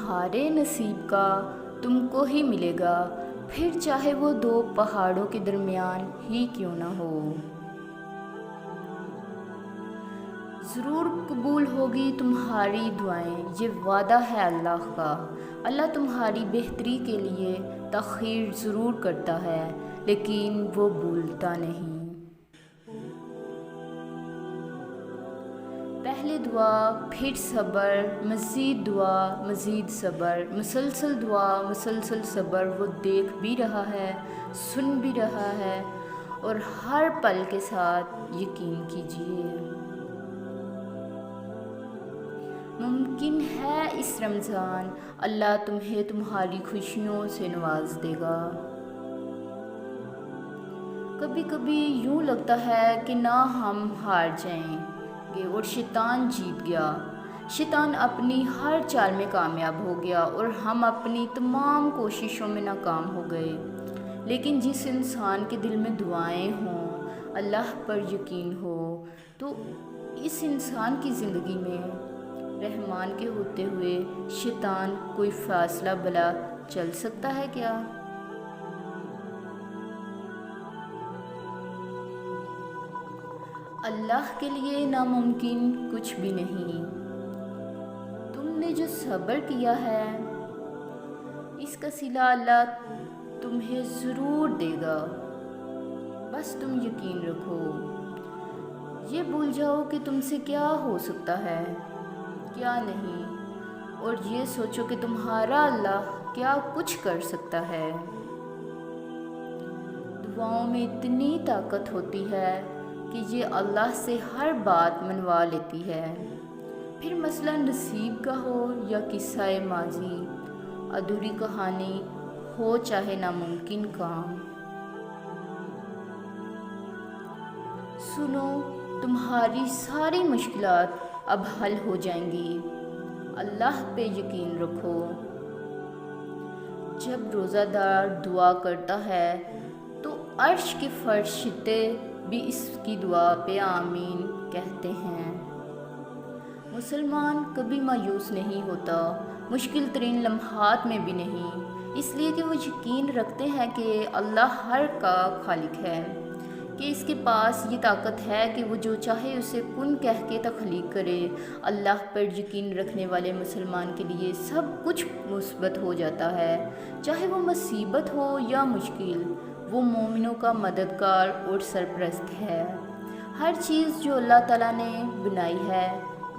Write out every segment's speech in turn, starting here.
تمہارے نصیب کا تم کو ہی ملے گا، پھر چاہے وہ دو پہاڑوں کے درمیان ہی کیوں نہ ہو۔ ضرور قبول ہوگی تمہاری دعائیں، یہ وعدہ ہے اللہ کا۔ اللہ تمہاری بہتری کے لیے تخیر ضرور کرتا ہے، لیکن وہ بھولتا نہیں۔ پہلے دعا، پھر صبر، مزید دعا، مزید صبر، مسلسل دعا، مسلسل صبر۔ وہ دیکھ بھی رہا ہے، سن بھی رہا ہے، اور ہر پل کے ساتھ یقین کیجیے۔ ممکن ہے اس رمضان اللہ تمہیں تمہاری خوشیوں سے نواز دے گا۔ کبھی کبھی یوں لگتا ہے کہ نہ ہم ہار جائیں گے اور شیطان جیت گیا، شیطان اپنی ہر چال میں کامیاب ہو گیا اور ہم اپنی تمام کوششوں میں ناکام ہو گئے۔ لیکن جس انسان کے دل میں دعائیں ہوں، اللہ پر یقین ہو، تو اس انسان کی زندگی میں رحمان کے ہوتے ہوئے شیطان کوئی فاصلہ بلا چل سکتا ہے کیا؟ اللہ کے لیے ناممکن کچھ بھی نہیں۔ تم نے جو صبر کیا ہے، اس کا صلہ اللہ تمہیں ضرور دے گا۔ بس تم یقین رکھو، یہ بھول جاؤ کہ تم سے کیا ہو سکتا ہے، کیا نہیں، اور یہ سوچو کہ تمہارا اللہ کیا کچھ کر سکتا ہے۔ دعاؤں میں اتنی طاقت ہوتی ہے کہ یہ اللہ سے ہر بات منوا لیتی ہے، پھر مسئلہ نصیب کا ہو یا قصہ ماضی، ادھوری کہانی ہو چاہے ناممکن کام۔ سنو، تمہاری ساری مشکلات اب حل ہو جائیں گی، اللہ پہ یقین رکھو۔ جب روزہ دار دعا کرتا ہے تو عرش کے فرشتے بھی اس کی دعا پہ آمین کہتے ہیں۔ مسلمان کبھی مایوس نہیں ہوتا، مشکل ترین لمحات میں بھی نہیں، اس لیے کہ وہ یقین رکھتے ہیں کہ اللہ ہر کا خالق ہے، کہ اس کے پاس یہ طاقت ہے کہ وہ جو چاہے اسے کن کہہ کے تخلیق کرے۔ اللہ پر یقین رکھنے والے مسلمان کے لیے سب کچھ مثبت ہو جاتا ہے، چاہے وہ مصیبت ہو یا مشکل۔ وہ مومنوں کا مددگار اور سرپرست ہے۔ ہر چیز جو اللہ تعالیٰ نے بنائی ہے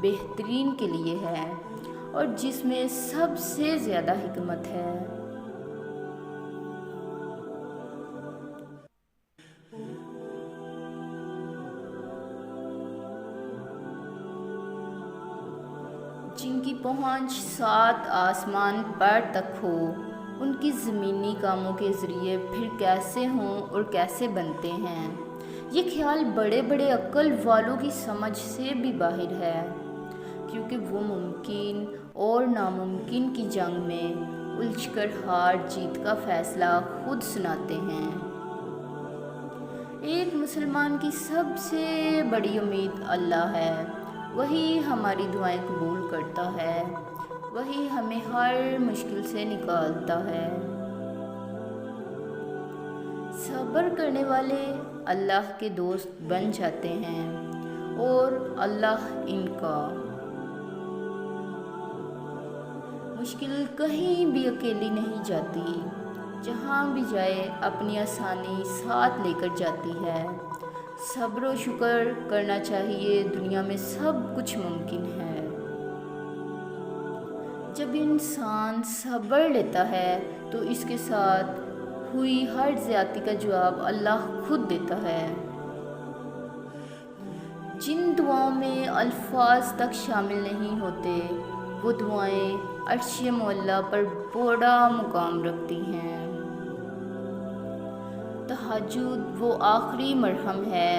بہترین کے لیے ہے، اور جس میں سب سے زیادہ حکمت ہے۔ جن کی پہنچ 7 آسمان پر تک ہو، ان کی زمینی کاموں کے ذریعے پھر کیسے ہوں اور کیسے بنتے ہیں؟ یہ خیال بڑے بڑے عقل والوں کی سمجھ سے بھی باہر ہے، کیونکہ وہ ممکن اور ناممکن کی جنگ میں الجھ کر ہار جیت کا فیصلہ خود سناتے ہیں۔ ایک مسلمان کی سب سے بڑی امید اللہ ہے، وہی ہماری دعائیں قبول کرتا ہے، وہی ہمیں ہر مشکل سے نکالتا ہے۔ صبر کرنے والے اللہ کے دوست بن جاتے ہیں، اور اللہ ان کا۔ مشکل کہیں بھی اکیلی نہیں جاتی، جہاں بھی جائے اپنی آسانی ساتھ لے کر جاتی ہے۔ صبر و شکر کرنا چاہیے، دنیا میں سب کچھ ممکن ہے۔ جب انسان صبر لیتا ہے تو اس کے ساتھ ہوئی ہر زیادتی کا جواب اللہ خود دیتا ہے۔ جن دعاؤں میں الفاظ تک شامل نہیں ہوتے، وہ دعائیں عرش معلیٰ پر بڑا مقام رکھتی ہیں۔ تہجد وہ آخری مرہم ہے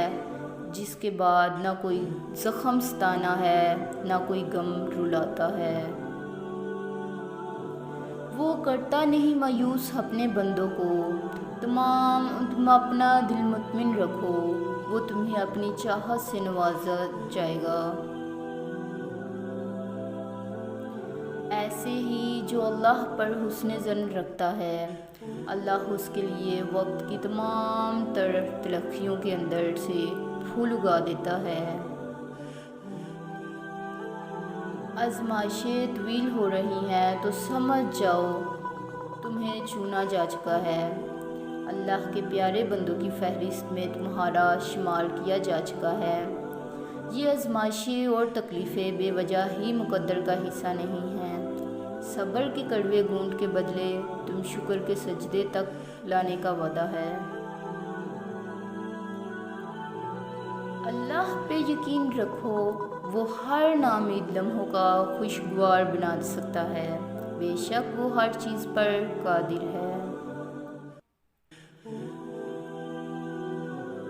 جس کے بعد نہ کوئی زخم ستانا ہے، نہ کوئی غم رلاتا ہے۔ وہ کرتا نہیں مایوس اپنے بندوں کو۔ تم اپنا دل مطمئن رکھو، وہ تمہیں اپنی چاہت سے نوازا جائے گا۔ ایسے ہی جو اللہ پر حسن ظن رکھتا ہے، اللہ اس کے لیے وقت کی تمام تر تلخیوں کے اندر سے پھول اگا دیتا ہے۔ آزمائشیں طویل ہو رہی ہیں تو سمجھ جاؤ تمہیں چنا جا چکا ہے۔ اللہ کے پیارے بندوں کی فہرست میں تمہارا شمار کیا جا چکا ہے۔ یہ آزمائشیں اور تکلیفیں بے وجہ ہی مقدر کا حصہ نہیں ہیں۔ صبر کے کڑوے گھونٹ کے بدلے تم شکر کے سجدے تک لانے کا وعدہ ہے۔ اللہ پہ یقین رکھو، وہ ہر ناامید لمحوں کا خوشگوار بنا سکتا ہے۔ بے شک وہ ہر چیز پر قادر ہے۔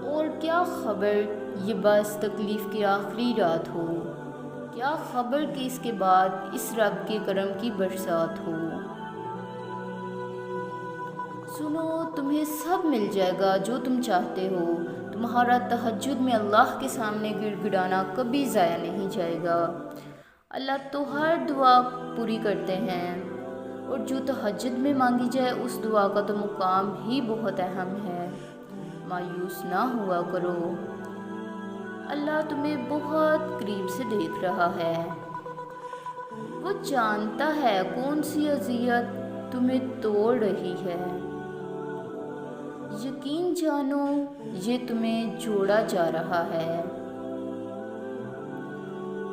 اور کیا خبر یہ بس تکلیف کی آخری رات ہو، کیا خبر کہ اس کے بعد اس رب کے کرم کی برسات ہو۔ سنو، تمہیں سب مل جائے گا جو تم چاہتے ہو۔ تمہارا تہجد میں اللہ کے سامنے گڑ گڑانا کبھی ضائع نہیں جائے گا۔ اللہ تو ہر دعا پوری کرتے ہیں، اور جو تہجد میں مانگی جائے اس دعا کا تو مقام ہی بہت اہم ہے۔ مایوس نہ ہوا کرو، اللہ تمہیں بہت قریب سے دیکھ رہا ہے۔ وہ جانتا ہے کون سی اذیت تمہیں توڑ رہی ہے۔ یقین جانو یہ تمہیں جوڑا جا رہا ہے،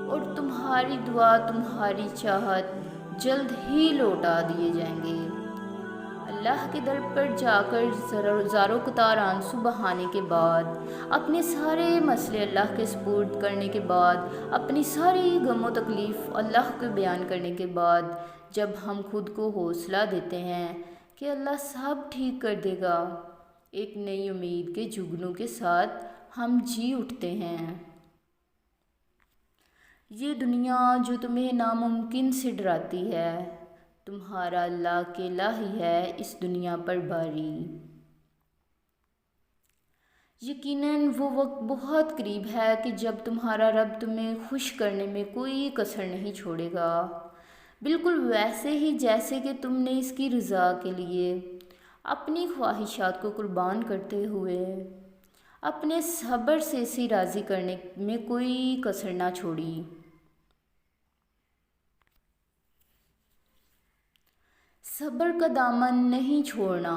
اور تمہاری دعا، تمہاری چاہت جلد ہی لوٹا دیے جائیں گے۔ اللہ کے در پر جا کر زاروں قطار آنسو بہانے کے بعد، اپنے سارے مسئلے اللہ کے سپرد کرنے کے بعد، اپنی ساری غم و تکلیف اللہ کو بیان کرنے کے بعد، جب ہم خود کو حوصلہ دیتے ہیں کہ اللہ سب ٹھیک کر دے گا، ایک نئی امید کے جگنوں کے ساتھ ہم جی اٹھتے ہیں۔ یہ دنیا جو تمہیں ناممکن سے ڈراتی ہے، تمہارا اللہ اکیلا ہی ہے اس دنیا پر باری۔ یقیناً وہ وقت بہت قریب ہے کہ جب تمہارا رب تمہیں خوش کرنے میں کوئی کسر نہیں چھوڑے گا، بالکل ویسے ہی جیسے کہ تم نے اس کی رضا کے لیے اپنی خواہشات کو قربان کرتے ہوئے اپنے صبر سے اسے راضی کرنے میں کوئی کسر نہ چھوڑی۔ صبر کا دامن نہیں چھوڑنا،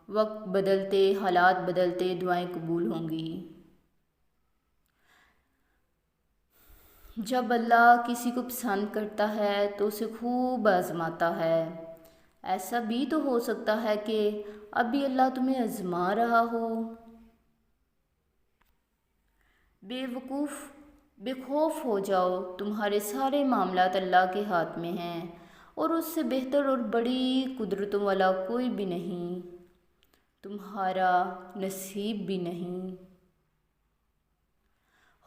وقت بدلتے، حالات بدلتے، دعائیں قبول ہوں گی۔ جب اللہ کسی کو پسند کرتا ہے تو اسے خوب آزماتا ہے۔ ایسا بھی تو ہو سکتا ہے کہ ابھی اللہ تمہیں آزما رہا ہو۔ بے خوف ہو جاؤ، تمہارے سارے معاملات اللہ کے ہاتھ میں ہیں، اور اس سے بہتر اور بڑی قدرتوں والا کوئی بھی نہیں، تمہارا نصیب بھی نہیں۔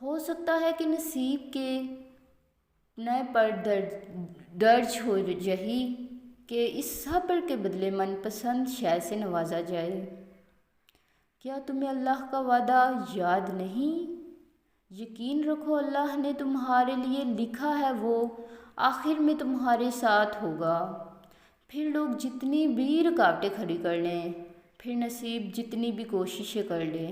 ہو سکتا ہے کہ نصیب کے نئے پر درج ہو یہی کہ اس صبر کے بدلے من پسند شے سے نوازا جائے۔ کیا تمہیں اللہ کا وعدہ یاد نہیں؟ یقین رکھو اللہ نے تمہارے لیے لکھا ہے، وہ آخر میں تمہارے ساتھ ہوگا۔ پھر لوگ جتنی بھی رکاوٹیں کھڑی کر لیں، پھر نصیب جتنی بھی کوششیں کر لیں،